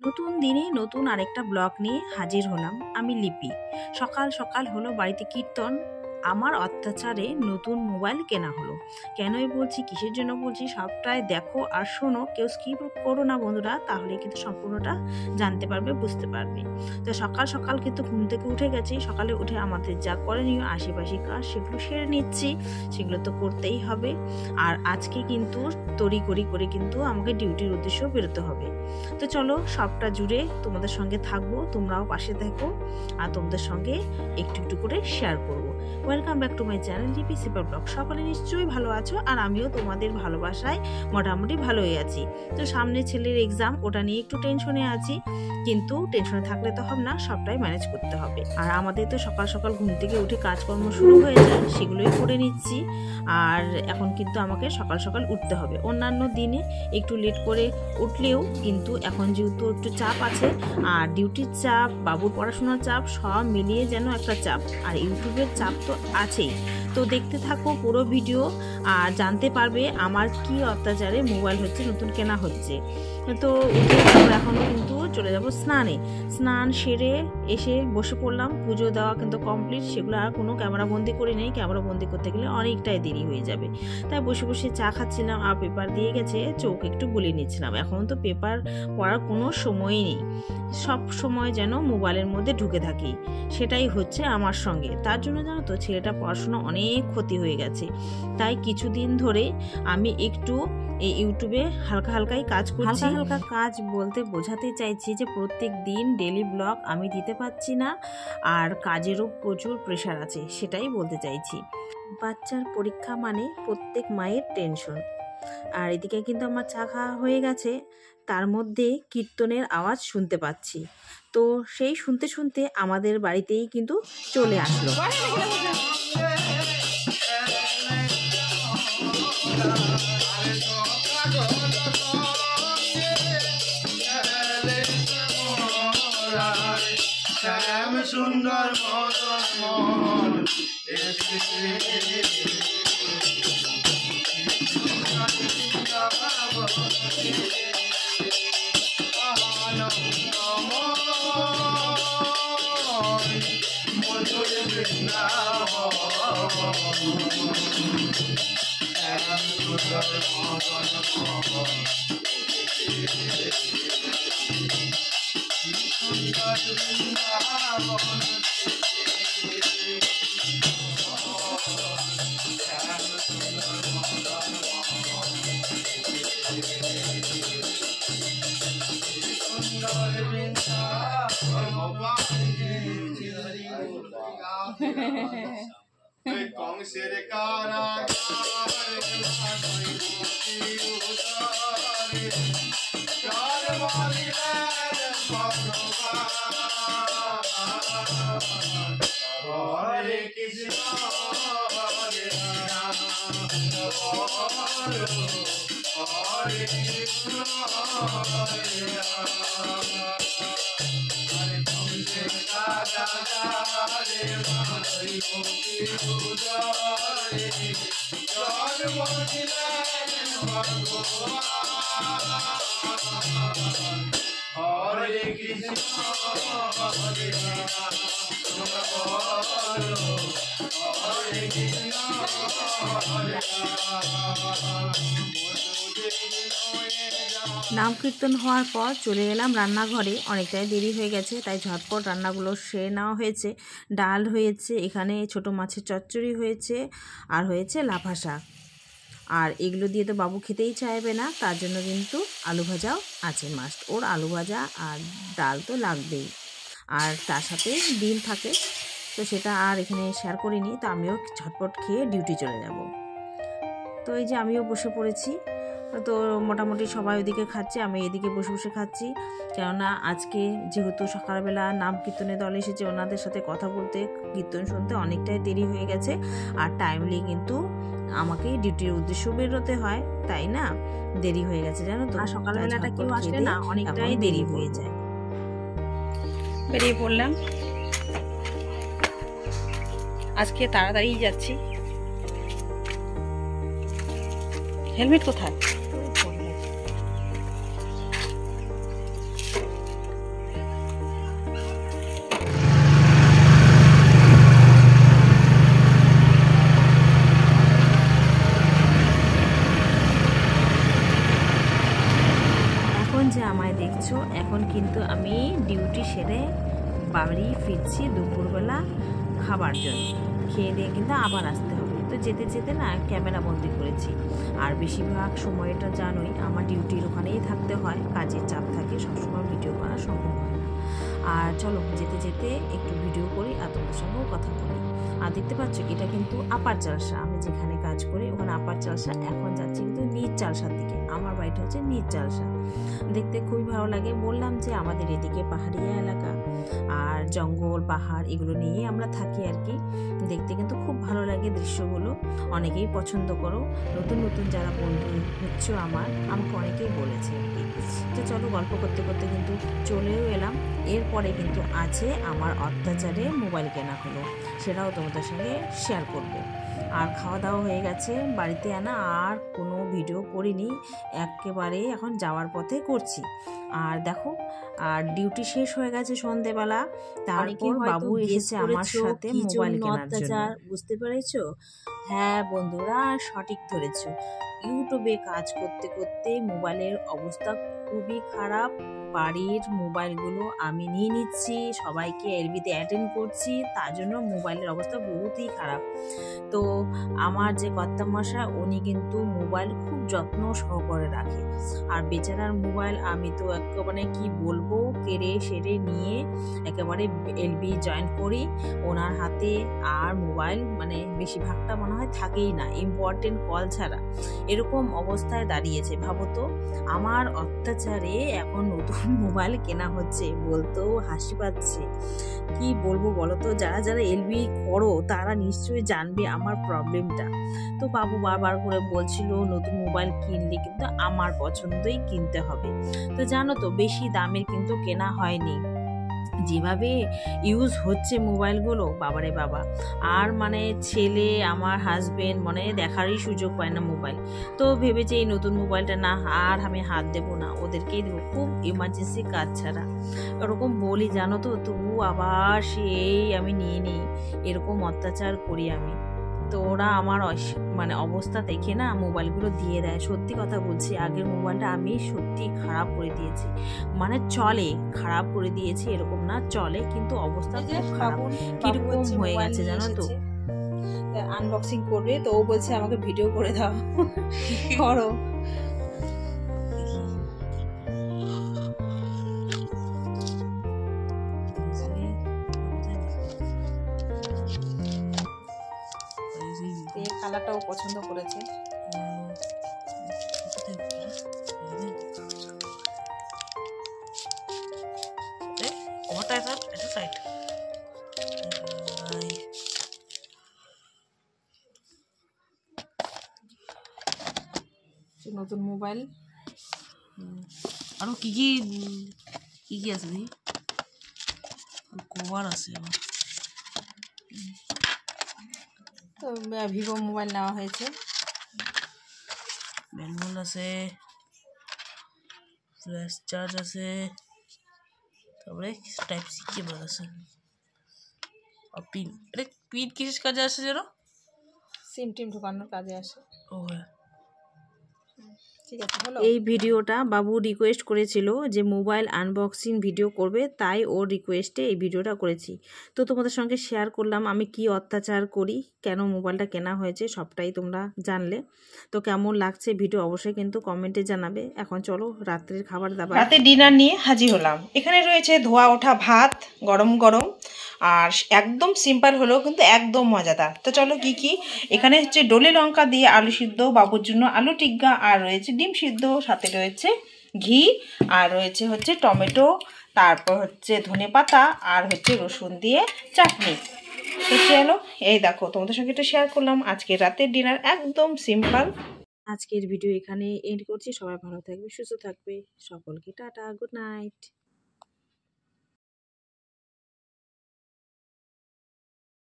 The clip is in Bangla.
নতুন দিনে নতুন আরেকটা ব্লগ নিয়ে হাজির হলাম। আমি লিপি। সকাল সকাল হলো বাড়িতে কীর্তন। আমার অত্যাচারে নতুন মোবাইল কেনা হলো। কেনই বলছি, কিসের জন্য বলছি, সবটাই দেখো আর শোনো। কেউ স্কিপ করো না বন্ধুরা, তাহলে কিন্তু সম্পূর্ণটা জানতে পারবে, বুঝতে পারবে। তো সকাল সকাল কিন্তু ঘুম থেকে উঠে গেছি। সকালে উঠে আমাদের যা করণীয় আশেপাশে কাজ সেগুলো সেরে নিচ্ছি। সেগুলো তো করতেই হবে। আর আজকে কিন্তু তড়িঘড়ি করে কিন্তু আমাকে ডিউটির উদ্দেশ্য বেরোতে হবে। তো চলো সবটা জুড়ে তোমাদের সঙ্গে থাকবো, তোমরাও পাশে থাকো আর তোমাদের সঙ্গে একটু একটু করে শেয়ার করবো। Welcome back to my channel লিপি সিপার ব্লগ। সকলে নিশ্চয়ই ভালো আছো আর আমিও তোমাদের ভালোবাসায় মোটামুটি ভালোই আছি। তো সামনে ছেলের এক্সাম, ওটা নিয়ে একটু টেনশনে আছি, কিন্তু টেনশনে থাকলে তো হবে না, সবটাই ম্যানেজ করতে হবে। আর আমাদের তো সকাল সকাল ঘুম থেকে উঠে কাজকর্ম শুরু হয়ে যায়, সেগুলোই করে নিচ্ছি। আর এখন কিন্তু আমাকে সকাল সকাল উঠতে হবে। অন্যান্য দিনে একটু লেট করে উঠলেও কিন্তু এখন যেহেতু একটু চাপ আছে, আর ডিউটির চাপ, বাবুর পড়াশোনার চাপ, সব মিলিয়ে যেন একটা চাপ। আর ইউটিউবের চাপ তো আছেই। তো দেখতে থাকো পুরো ভিডিও আর জানতে পারবে আমার কি অত্যাচারে মোবাইল হচ্ছে, নতুন কেনা হচ্ছে। তো উঠে তারপর এখন কিন্তু চলে যাব স্নানে। স্নান সেরে এসে বসে পড়লাম। পুজো দেওয়া কিন্তু কমপ্লিট, সেগুলো আর কোনো ক্যামেরা বন্দি করে নেই। ক্যামেরা বন্দি করতে গেলে অনেকটাই দেরি হয়ে যাবে। তাই বসে বসে চা খাচ্ছিলাম আর পেপার দিয়ে গেছে, চোখ একটু বুলিয়ে নিচ্ছিলাম। এখন তো পেপার পড়ার কোনো সময়ই নেই, সব সময় যেন মোবাইলের মধ্যে ঢুকে থাকি, সেটাই হচ্ছে আমার সঙ্গে। তার জন্য জানো তো ছেলেটা পড়াশোনা অনেক ক্ষতি হয়ে গেছে। তাই কিছুদিন ধরে আমি একটু এই ইউটিউবে হালকা হালকাই কাজ করছি। হালকা কাজ বলতে বোঝাতে চাইছি যে প্রত্যেক দিন ডেলি ব্লগ আমি দিতে পারছি না, আর কাজেরও প্রচুর প্রেশার আছে, সেটাই বলতে চাইছি। বাচ্চার পরীক্ষা মানে প্রত্যেক মায়ের টেনশন। আর এদিকে কিন্তু আমার চা খাওয়া হয়ে গেছে, তার মধ্যে কীর্তনের আওয়াজ শুনতে পাচ্ছি। তো সেই শুনতে শুনতে আমাদের বাড়িতেই কিন্তু চলে আসলো। সুন্দর কংসের হরে কৃষ্ণ হরে রাম হরে কৃষ্ণ হরে রাম হরে কংসের হরে মাধবী উদরে জন্ম দিলেন ভগবান। হরে কৃষ্ণ হরে রাম হরে কৃষ্ণ হরে রাম। নাম কীর্তন হওয়ার পর চলে এলাম রান্নাঘরে। অনেকটাই দেরি হয়ে গেছে, তাই ঝটপট রান্নাগুলো সেরে নেওয়া হয়েছে। ডাল হয়েছে, এখানে ছোট মাছের চচ্চড়ি হয়েছে, আর হয়েছে লাফা শাক। আর এগুলো দিয়ে তো বাবু খেতেই চাইবে না, তার জন্য কিন্তু আলু ভাজাও আছে মাস্ট। ওর আলু ভাজা আর ডাল তো লাগবেই, আর তার সাথে ডিম থাকে। তো সেটা আর এখানে শেয়ার করিনি। তো আমিও ঝটপট খেয়ে ডিউটি চলে যাব। তো এই যে আমিও বসে পড়েছি। তো মোটামুটি সবাই ওদিকে খাচ্ছে, আমি এদিকে বসে বসে খাচ্ছি। কেননা আজকে যেহেতু সকালবেলা নাম কীর্তনের দল এসেছে, ওনাদের সাথে কথা বলতে, কীর্তন শুনতে অনেকটাই দেরি হয়ে গেছে। আর টাইমলি কিন্তু আমাকে ডিউটির উদ্দেশ্য বেরোতে হয়, তাই না দেরি হয়ে গেছে জানো তো। আর সকালবেলাটা কেউ আসলে না অনেকটাই দেরি হয়ে যায়। বেরিয়ে পড়লাম, আজকে তাড়াতাড়ি যাচ্ছি। হেলমেট কোথায়? পেরেছো, এখন কিন্তু আমি ডিউটি সেরে বাড়ি ফিরছি দুপুরবেলা খাবার জন্য। খেয়ে দিয়ে কিন্তু আবার আসতে হবে। তো যেতে যেতে না ক্যামেরা বন্দি করেছি। আর বেশিরভাগ সময়টা জানোই আমার ডিউটির ওখানেই থাকতে হয়, কাজের চাপ থাকে, সবসময় ভিডিও করা সম্ভব হয় না। আর চলো যেতে যেতে একটু ভিডিও করি আর তোমাদের সঙ্গেও কথা বলি। আর দেখতে পাচ্ছ এটা কিন্তু আপার চালসা, আমি যেখানে কাজ করি ওখানে আপার চালসা। এখন যাচ্ছি কিন্তু নিচ চালসার দিকে, আমার বাড়িটা হচ্ছে নিচ চালসা। দেখতে খুবই ভালো লাগে। বললাম যে আমাদের এদিকে পাহাড়িয়া এলাকা আর জঙ্গল পাহাড় এগুলো নিয়েই আমরা থাকি আর কি। দেখতে কিন্তু খুব ভালো লাগে দৃশ্যগুলো, অনেকেই পছন্দ করো। নতুন নতুন যারা বন্ধু হচ্ছে আমাকে অনেকেই বলেছে আর কি। তো চলো গল্প করতে করতে কিন্তু চলেও এলাম। এরপরে কিন্তু আছে আমার অত্যাচারে মোবাইল কেনা হলো, সেটাও তোমাদের সঙ্গে শেয়ার করব। আর খাওয়া দাওয়া হয়ে গেছে, বাড়িতে আনা আর কোনো ভিডিও করিনি, একেবারে এখন যাওয়ার পথে করছি। আর দেখো আর ডিউটি শেষ হয়ে গেছে সন্ধেবেলা, তারপর বাবু এসেছে আমার সাথে মোবাইল কেনার জন্য। বুঝতে পেরেছো? হ্যাঁ বন্ধুরা, সঠিক ধরেছো। ইউটিউবে কাজ করতে করতে মোবাইলের অবস্থা খুবই খারাপ। বাড়ির মোবাইলগুলো আমি নিয়ে নিচ্ছি, সবাইকে এলবিতে অ্যাটেন্ড করছি, তার জন্য মোবাইলের অবস্থা বহুতই খারাপ। তো আমার যে কর্তামশাই উনি কিন্তু মোবাইল খুব যত্ন সহকারে রাখে। আর বেচারার মোবাইল আমি তো একেবারে কি বলবো, কেড়ে সেরে নিয়ে একেবারে এলবি জয়েন করি ওনার হাতে। আর মোবাইল মানে বেশিরভাগটা মনে হয় থাকেই না, ইম্পর্টেন্ট কল ছাড়া। এরকম অবস্থায় দাঁড়িয়েছে। ভাবো তো, আমার অত্যাচারে এখন নতুন মোবাইল কেনা হচ্ছে, বলতেও হাসি পাচ্ছে। কি বলবো বলো তো, যারা যারা এলবি করো তারা নিশ্চয়ই জানবে আমার প্রবলেমটা। তো বাবু বারবার করে বলছিল নতুন মোবাইল কিনলে কিন্তু আমার পছন্দই কিনতে হবে। তো জানো তো বেশি দামের কিন্তু কেনা হয়নি, যেভাবে ইউজ হচ্ছে মোবাইলগুলো বাবারে বাবা। আর মানে ছেলে আমার হাজবেন্ড মানে দেখারই সুযোগ পায় না মোবাইল। তো ভেবেছি এই নতুন মোবাইলটা না আর আমি হাত দেবো না, ওদেরকেই দেবো খুব ইমার্জেন্সি কাজ ছাড়া। ওরকম বলি জানো তো, তবু আবার সেই আমি নিয়ে নিই, এরকম অত্যাচার করি আমি। তো ওরা আমার মানে অবস্থা দেখে না মোবাইলগুলো দিয়ে দেয়। সত্যি কথা বলছি, আগের মোবাইলটা আমি সত্যি খারাপ করে দিয়েছি, মানে চলে, খারাপ করে দিয়েছি এরকম না, চলে, কিন্তু অবস্থা খুব খারাপ। কিরকম হয়ে গেছে জানো তো। আনবক্সিং করবে তো ও বলছে আমাকে ভিডিও করে দাও, করো। এই কালারটাও পছন্দ করেছে। নতুন মোবাইল আরো কি কি কি কি আছে দেখি, কভার আছে আবার। তো ভিভো মোবাইল নেওয়া হয়েছে, ম্যানুয়াল আছে, ফ্ল্যাশ চার্জ আছে, তারপরে টাইপ সি কেবল আছে, আর পিন। আরে পিন কিসের কাজে আসে যেন? সিম টিম ঢোকানোর কাজে আসে। ও হ্যাঁ, ঠিক আছে হলো। এই ভিডিওটা বাবু রিকোয়েস্ট করেছিল যে মোবাইল আনবক্সিং ভিডিও করবে, তাই ওর রিকোয়েস্টে এই ভিডিওটা করেছি। তো তোমাদের সঙ্গে শেয়ার করলাম আমি কি অত্যাচার করি, কেন মোবাইলটা কেনা হয়েছে, সবটাই তোমরা জানলে। তো কেমন লাগছে ভিডিও অবশ্যই কিন্তু কমেন্টে জানাবে। এখন চলো রাত্রের খাবার দাবার, রাতে ডিনার নিয়ে হাজির হলাম। এখানে রয়েছে ধোয়া ওঠা ভাত, গরম গরম, আর একদম সিম্পল হলেও কিন্তু একদম মজাদার। তো চলো কি কি, এখানে হচ্ছে ডলে লঙ্কা দিয়ে আলু সিদ্ধ, বাবুর জন্য আলু টিক্কা, আর রয়েছে ডিম সিদ্ধ, সাথে রয়েছে ঘি, আর রয়েছে হচ্ছে টমেটো, তারপর হচ্ছে ধনেপাতা, আর হচ্ছে রসুন দিয়ে চাটনি। তো চলো এই দেখো তোমাদের সঙ্গে এটা শেয়ার করলাম। আজকে রাতের ডিনার একদম সিম্পল। আজকের ভিডিও এখানে এন্ড করছি। সবাই ভালো থাকবে, সুস্থ থাকবে, সকলকে টাটা, গুড নাইট।